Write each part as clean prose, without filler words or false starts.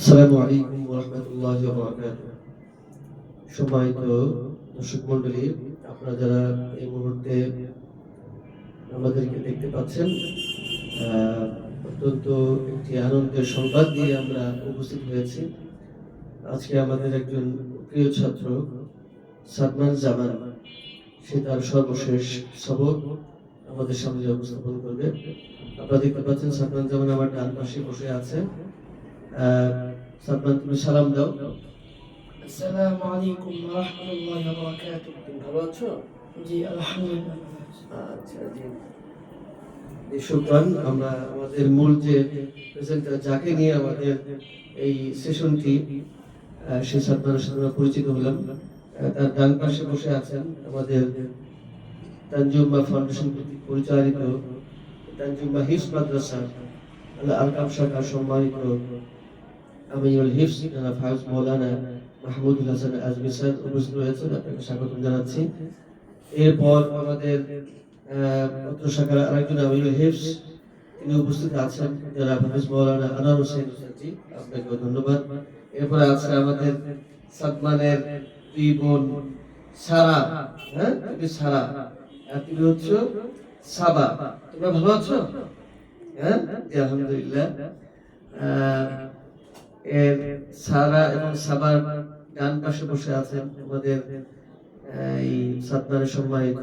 আসসালামু আলাইকুম ওয়া রাহমাতুল্লাহি ওয়া বারাকাতুহু। সম্মানিত দর্শক মণ্ডলী, আপনারা যারা এই মুহূর্তে আমাদেরকে দেখতে পাচ্ছেন, আহ, অত্যন্ত একটি আনন্দের সংবাদ নিয়ে আমরা উপস্থিত হয়েছি। আজকে আমাদের একজন প্রিয় ছাত্র সাদমান জামান, সে তার সর্বশেষ সবক আমাদের সামনে উপস্থাপন করবে। আপনারা দেখতে পাচ্ছেন সাদমান জামান আমার ডান পাশে বসে আছে। সাদমান, তুমি সালাম দাও। আসসালামু আলাইকুম ওয়া রাহমাতুল্লাহি ওয়া বারাকাতুহু। তুমি ভালো আছো? জি আলহামদুলিল্লাহ। আচ্ছা, জি জি, শুকরান। আমরা আমাদের মূল যে প্রেজেন্টার, যাকে নিয়ে আমাদের এই সেশনটি, সেই সাদমানের সাথে আমরা পরিচিত হলাম। তার ডান পাশে বসে আছেন আমাদের তানজুমা ফাউন্ডেশন কর্তৃক পরিচালিত তানজুমা হিফজ মাদ্রাসা আল-কাম শাখার সম্মানিত আমিরুল হিফজ জনাব হাফেজ মাওলানা মাহমুদুল হাসান আজমি স্যার উপস্থিত রয়েছেন, আপনাকে স্বাগত জানাচ্ছি। এরপর আমাদের অত্র শাখার আরেকজন আমিরুল হিফজ, তিনি উপস্থিত আছেন, জনাব হাফেজ মাওলানা আনোয়ার হোসেন স্যারজি, আপনাকে ধন্যবাদ। এরপরে আছে আমাদের সাদমানের দুই বোন সারা, তুমি সারা, আর তুমি হচ্ছে সাবা। তোমরা ভালো আছো? হ্যাঁ, আলহামদুলিল্লাহ। এর সারা এবং সাবার ডান পাশে বসে আছেন আমাদের এই সাদমানের সম্মানিত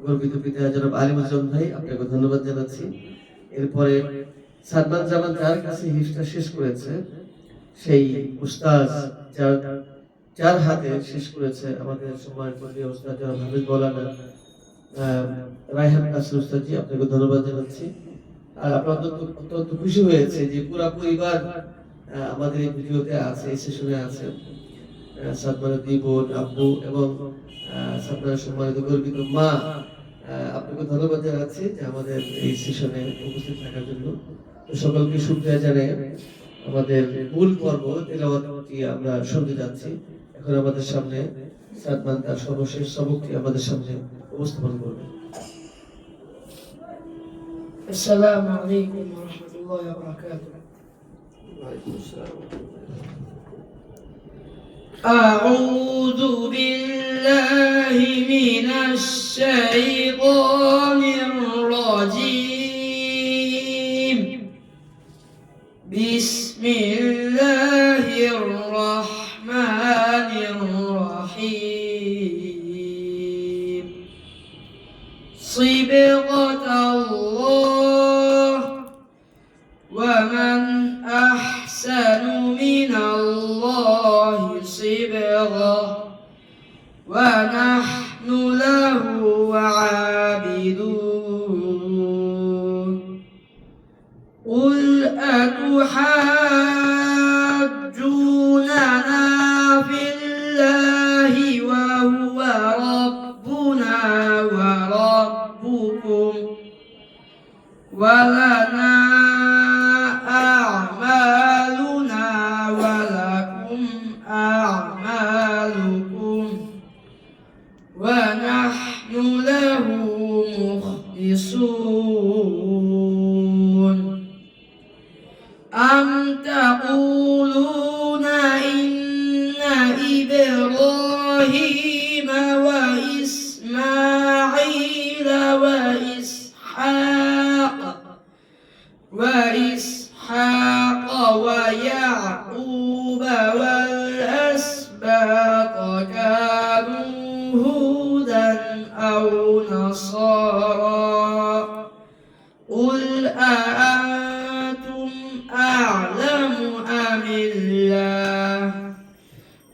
গর্বিত পিতা জনাব আলিমুজ্জামান ভাই, আপনাকে ধন্যবাদ জানাচ্ছি। এরপরে সাদমান জামান যার কাছে হিফজটা শেষ করেছে, সেই উস্তাদ যার হাতে শেষ করেছে আমাদের সম্মানিত উস্তাদ জনাব হাফেজ মাওলানা রায়হান কাসিম উস্তাদজি, আপনাকে ধন্যবাদ জানাচ্ছি। আর আপনার অত্যন্ত খুশি হয়েছে যে পুরো পরিবার আমাদের এই ভিডিওতে আছে, এই সেশনে আছে। সাদমানের দুই বোন, আব্বু এবং সাদমানের সম্মানিত গর্বিত মা, আপনাকে ধন্যবাদ জানাচ্ছি যে আমাদের এই সেশনে উপস্থিত থাকার জন্য। তো সকলকে শুকরিয়া জানাই আমাদের মূল পর্ব তেলাওয়াতটি আমরা শুনতে যাচ্ছি। এখন আমাদের সামনে সাদমান তার সর্বশেষ সবকটি আমাদের সামনে উপস্থাপন করবে। আসসালামু আলাইকুম ওয়া রাহমাতুল্লাহি ওয়া বারাকাতুহু। أعوذ بالله من الشيطان الرجيم. بسم الله الرحمن الرحيم. صبغة الله ومن أحسن من الله صبغة ونحن له عابدون. قل أتحاجوننا في الله وهو ربنا وربكم ولنا أعمالنا ولكم أعمالكم ونحن له مخلصون. أم تقولون إن إبراهيم وإسماعيل وإسحاق ويعقوب والأسباط كانوا هودا أو نصارى. قل أأنتم أعلم أم الله؟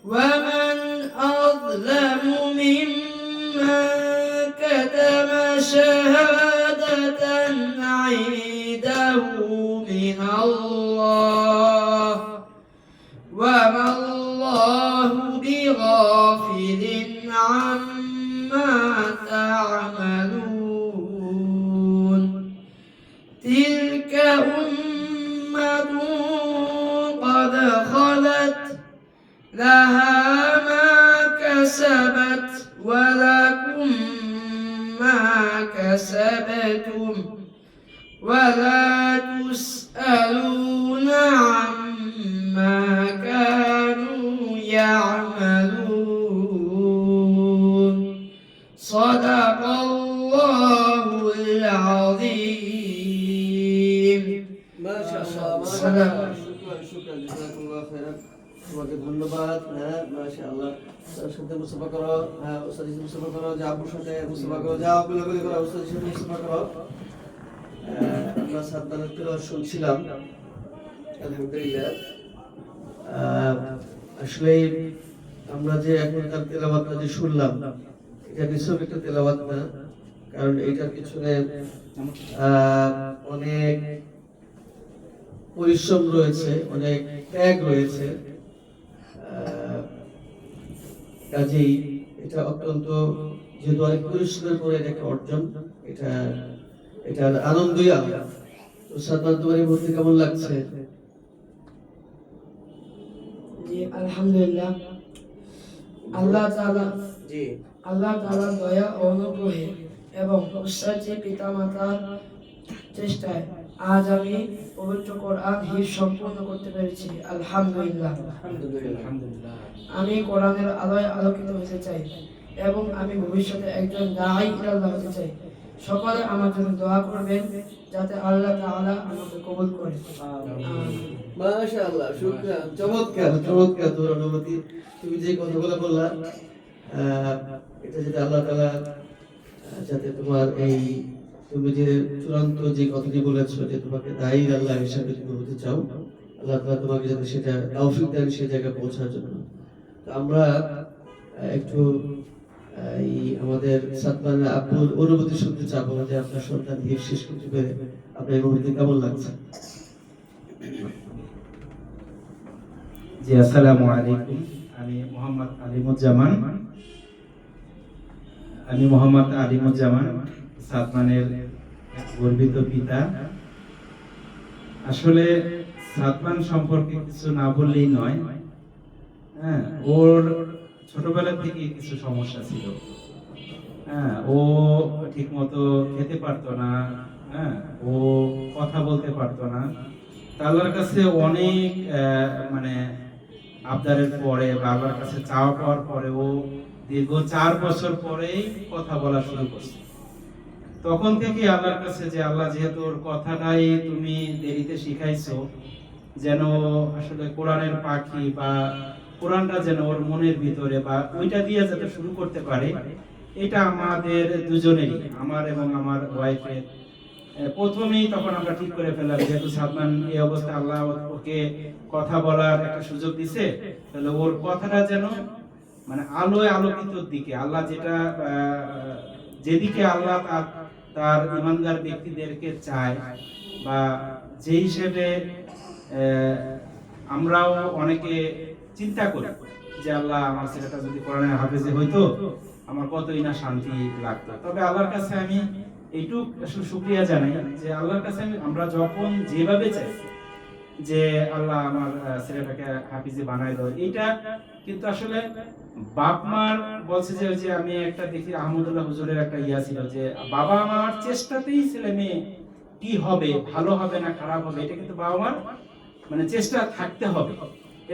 ومن أظلم ممن كتم شهادة عنده من الله وما الله بغافل عما تعملون. تلك أمة قد خلت لها ما كسبت ولكم ما كسبتم ولا تسألون عما শুকরান, জাযাকাল্লাহু খাইরান। তোমাকে ধন্যবাদ। হ্যাঁ, মাশাআল্লাহ। তার সাথে মুসাফা করো, হ্যাঁ, ওস্তাদের সাথে মুসাফা করো, যা আব্বুর সাথে মুসাফা করো, যাও গুলাগুলি করো, ওস্তাদের সাথে মুসাফা করো। আমরা সাদ্দানের তেলাওয়াত শুনছিলাম, আলহামদুলিল্লাহ। আসলে আমরা যে এখনকার তেলাওয়াতটা যে শুনলাম, এটা নিছক একটা তেলাওয়াত না, কারণ এটার পিছনে অনেক পরিশ্রম রয়েছে, অনেক ত্যাগ রয়েছে। কাজেই এটা অত্যন্ত, যেহেতু অনেক পরিশ্রমের পরে এটা একটা অর্জন, এটার আনন্দই আলাদা। তো সাদমান, তোমার এই মুহূর্তে কেমন লাগছে? জি আলহামদুলিল্লাহ। আল্লাহ তাআলার দয়া ও অনুগ্রহে এবং উস্তাদ পিতা মাতার চেষ্টায় আজ আমি পবিত্র কোরআন হিফজ সম্পূর্ণ করতে পেরেছি, আলহামদুলিল্লাহ। আমি কোরআনের আলোয় আলোকিত হতে চাই এবং আমি ভবিষ্যতে একজন দাঈ ইলাল্লাহ হতে চাই। সকলে আমার জন্য দোয়া করবেন যাতে আল্লাহ তাআলা আমাকে কবুল করে। মাশাআল্লাহ, শুকরান। চমৎকার চমৎকার তোমার অনুমতি। তুমি যে কথাগুলো বললা, এটা যাতে আল্লাহ তাআলা যাতে তোমার এই, তুমি যে চূড়ান্ত যে কথাটি বলেছো যে তোমাকে দায়ী আল্লাহ হিসাবে তুমি হতে চাও, আল্লাহ তাআলা তোমাকে যাতে সেটা তৌফিক দেন সেই জায়গায় পৌঁছার জন্য। তো আমরা একটু এই আমাদের সাদমানের আব্বুর অনুভূতি শুনতে চাবো যে আপনার সন্তান হিফজ শেষ করতে পেরে আপনার এই মুহূর্তে কেমন লাগছে? জি, আসসালামু আলাইকুম। আমি মোহাম্মদ আলিমুজ্জামান, সাদমানের গর্বিত পিতা। আসলে সাদমান সম্পর্কে কিছু না বললেই নয়। হ্যাঁ, ওর ছোটবেলা থেকে কিছু সমস্যা ছিল। হ্যাঁ, ও ঠিক মতো খেতে পারতো না। হ্যাঁ, ও কথা বলতে পারতো না। আল্লাহর কাছে অনেক মানে আবদারের পরে বা আল্লাহর কাছে চাওয়া পাওয়ার পরে ও দীর্ঘ 4 বছর পরেই কথা বলা শুরু করছে। তখন থেকে আল্লাহর কাছে যে আল্লাহ, যেহেতু ওর কথাটাই তুমি দেরিতে শিখাইছো, যেন আসলে কোরআনের পাখি বা কোরআনটা যেন ওর মনের ভিতরে বা ওইটা দিয়ে যাতে শুরু করতে পারে, এটা আমাদের দুজনেরই, আমার এবং আমার ওয়াইফের প্রথমেই তখন আমরা ঠিক করে ফেললাম, যেহেতু সাদমান এই অবস্থায় আল্লাহ ওকে কথা বলার একটা সুযোগ দিছে, তাহলে ওর কথাটা যেন মানে আলোয় আলোকিত দিকে, আল্লাহ যেটা যেদিকে আল্লাহ তার ইমানদার ব্যক্তিদেরকে চায়, বা যে হিসেবে আমরাও অনেকে চিন্তা করি যে আল্লাহ, আমার ছেলেটা যদি কোরআনের হাফেজে হইতো আমার কতই না শান্তি লাগতো। তবে আল্লাহর কাছে আমি এইটুক আসলে শুকরিয়া জানাই যে আল্লাহর কাছে আমরা যখন যেভাবে চাই যে আল্লাহ আমার ছেলেটাকে হাফিজে বানাই দাও, এটা কিন্তু আসলে বাপ মার বলছে যে আমি একটা দেখি আহমদুল্লাহ হুজুরের একটা ইয়া ছিল যে বাবা মার চেষ্টাতেই ছেলে মেয়ে কি হবে, ভালো হবে না খারাপ হবে, এটা কিন্তু বাবা মার মানে চেষ্টা থাকতে হবে।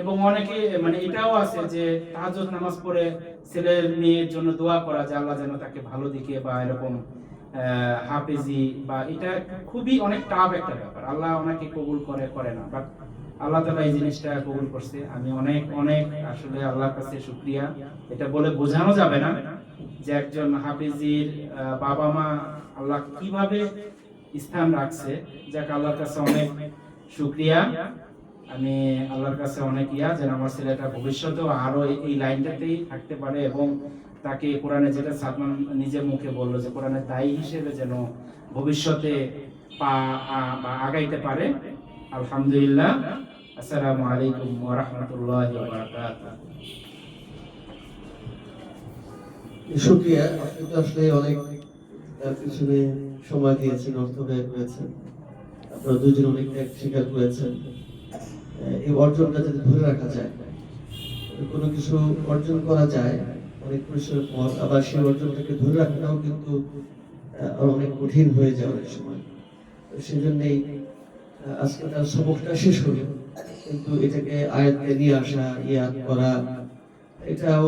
এবং অনেকে মানে এটাও আছে যে তাহাজ্জুদ নামাজ পড়ে ছেলের মেয়ের জন্য দোয়া করা যে আল্লাহ যেন তাকে ভালো দিকে বা এরকম হাফেজি, বা এটা খুবই অনেক টাফ একটা ব্যাপার। আল্লাহ ওনাকে কবুল করে না, বাট আল্লাহ তাআলা এই জিনিসটা কবুল করছে। আমি অনেক অনেক আসলে আল্লাহর কাছে শুকরিয়া, এটা বলে বোঝানো যাবে না যে একজন হাফেজির বাবা মা আল্লাহ কিভাবে স্থান রাখছে। যাক, আল্লাহর কাছে অনেক শুকরিয়া। আমি আল্লাহর কাছে অনেক যেন আমার ছেলেটা ভবিষ্যতেও আরো এই লাইনটাতেই থাকতে পারে এবং তাকে কোরআনে, যেটা সাদমান নিজের মুখে বললো যে কোরআনের দায়ী হিসেবে যেন ভবিষ্যতে আগাইতে পারে। আলহামদুলিল্লাহ। আসসালামু আলাইকুম ওয়া রাহমাতুল্লাহি ওয়া বারাকাতুহু। শুকরিয়া। আপনি তো আসলে অনেক তার পিছনে সময় দিয়েছেন, অর্থ ব্যয় করেছেন, আপনারা দুজন অনেক ত্যাগ স্বীকার করেছেন। এই অর্জনটা যদি ধরে রাখা যায়, কোনো কিছু অর্জন করা যায় অনেক পরিশ্রমের পর, আবার সেই অর্জনটাকে ধরে রাখাটাও কিন্তু অনেক কঠিন হয়ে যায় অনেক সময়। সেই জন্যই আজকে তার সবকটা শেষ হলো, কিন্তু এটাকে আয়াতকে নিয়ে আসা, ইয়াদ করা, এটাও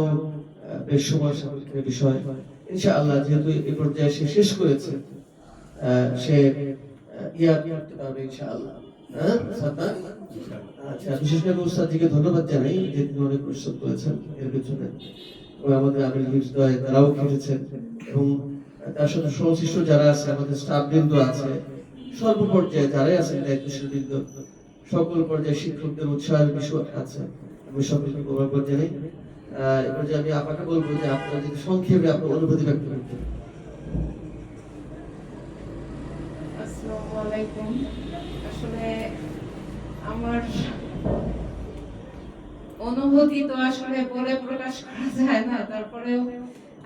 বেশ সময় সাপেক্ষের বিষয়। ইনশাআল্লাহ, যেহেতু এই পর্যায়ে সে শেষ করেছে, সে ইয়াদ করতে পারবে ইনশাআল্লাহ। হ্যাঁ, আচ্ছা, বিশেষ করে উস্তাদজিকে ধন্যবাদ জানাই যে তিনি অনেক পরিশ্রম করেছেন এর পিছনে, এবং আমাদের আমির হিফজদয় তারাও খেটেছেন, এবং তার সাথে সংশ্লিষ্ট যারা আছে, আমাদের স্টাফ বৃন্দ আছে, সর্বপর্যায়ে যারাই আছেন দায়িত্বশীল বৃন্দ, সকল পর্যায়ে শিক্ষকদের উৎসাহের বিষয় আছে, আমি সকলকে ধন্যবাদ জানাই। এবার যে আমি আপনাকে বলবো যে আপনারা যদি সংক্ষেপে আপনার অনুভূতি ব্যক্ত করতেন। আসসালামু আলাইকুম। আসলে আমার অনুভূতি তো আসলে বলে প্রকাশ করা যায় না, তারপরেও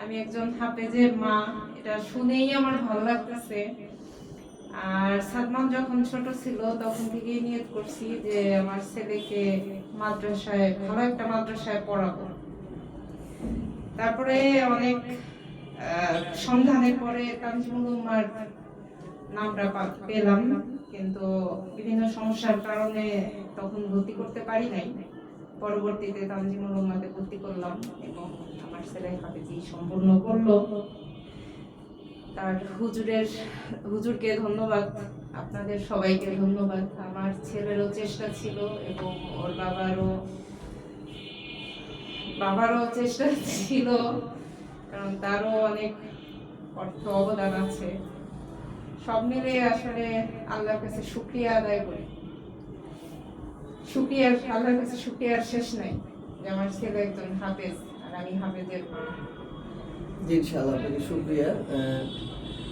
আমি একজন হাফেজের মা, এটা শুনেই আমার ভালো লাগতেছে। আর সাদমান যখন ছোট ছিল তখন থেকেই নিয়ত করছি যে আমার ছেলেকে মাদ্রাসায়, ভালো একটা মাদ্রাসায় পড়াবো। তারপরে অনেক সন্ধানের পরে তানজিমুল উম্মার নামটা পেলাম, কিন্তু বিভিন্ন সমস্যার কারণে তখন ভর্তি করতে পারি নাই। পরবর্তীতে তানজিমুল উম্মাতে ভর্তি করলাম এবং আমার ছেলে হাফেজি সম্পূর্ণ করলো। তার হুজুরকে ধন্যবাদ, আপনাদের সবাইকে ধন্যবাদ। আমার ছেলেরও চেষ্টা ছিল এবং ওর বাবারও চেষ্টা ছিল, কারণ তারও অনেক অর্থ অবদান আছে। সব মিলে আসলে আল্লাহর কাছে শুকরিয়া আদায় করি। আল্লাহর কাছে শুকরিয়ার শেষ নাই যে আমার ছেলে একজন হাফেজ আর আমি হাফেজের মা। জি, ইনশাআল্লাহ, আপনাকে শুকরিয়া।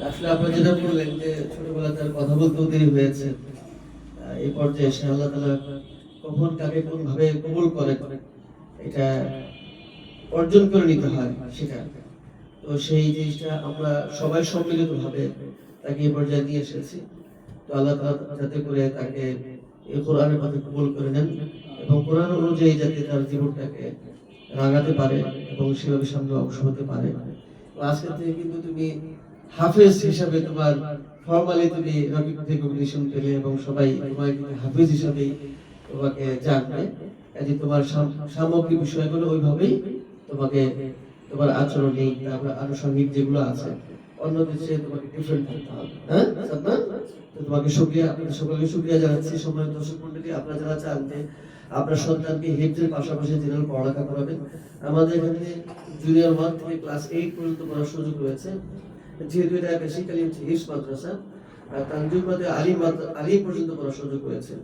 আসলে আপনারা যেটা বললেন যে ছোটবেলা তার কথা বলতেও দেরি হয়েছে, এই পর্যায়ে এসে আল্লাহ তাআলা কখন কাকে কোন ভাবে কবুল করে এটা অর্জন করে নিতে হয় সেটা। তো সেই জিনিসটা আমরা সবাই সম্মিলিত ভাবে তাকে এই পর্যায়ে নিয়ে এসেছি। তো আল্লাহ তাআলা যাতে করে তাকে এই কোরআনের পথে কবুল করে নেন এবং কোরআন অনুযায়ী যাতে তার জীবনটাকে রাঙাতে পারে এবং সেভাবে সামনে অংশ হতে পারে। তো আজকে থেকে কিন্তু তুমি হাফেজ হিসাবে তোমার ফর্মালি তুমি রেকগনিশন পেলে এবং সবাই তোমাকে হাফেজ হিসাবে তোমাকে জানবে। কাজে তোমার সামগ্রিক বিষয়গুলো ওইভাবেই তোমাকে, তোমার আচরণে তারপর আনুষঙ্গিক যেগুলো আছে অন্য দেশে তোমাকে ডিফারেন্ট থাকতে হবে। হ্যাঁ সাদমান, তো তোমাকে শুকরিয়া, আপনাদের সকলকে শুকরিয়া জানাচ্ছি। সম্মানিত দর্শক মণ্ডলী, আপনারা যারা চান যে আপনার সন্তানকে হিফজের পাশাপাশি জেনারেল পড়ালেখা করাবেন, আমাদের এখানে জুনিয়র 1 থেকে ক্লাস 8 পর্যন্ত পড়ার সুযোগ রয়েছে। যেহেতু এটা বেসিক্যালি হিফজ মাদ্রাসা, তানজিমাতে আলিম পর্যন্ত পড়ার সুযোগ রয়েছে।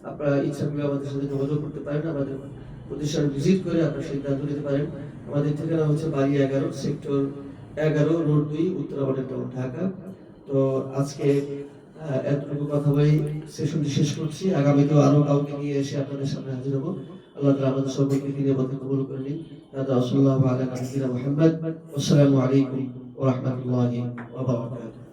আপনারা ইচ্ছা করলে আমাদের সাথে যোগাযোগ করতে পারেন, আমাদের প্রতিষ্ঠান ভিজিট করে আপনারা সিদ্ধান্ত নিতে পারেন। আমাদের ঠিকানা হচ্ছে বাড়ি 11, sector 11, road 2, Uttara model town, Dhaka. তো আজকে এতটুকু কথা বলে সেশনটি শেষ করছি। আগামীতেও আরো কাউকে নিয়ে এসে আপনাদের সামনে হাজির হবো। আল্লাহ তাআলা আমাদের সকলকে দিনের পথে কবুল করে নিন। সাল্লাল্লাহু আলা নবিয়িনা মুহাম্মদ। আসসালামু আলাইকুম ওয়া রাহমাতুল্লাহি ওয়া বারাকাতুহু।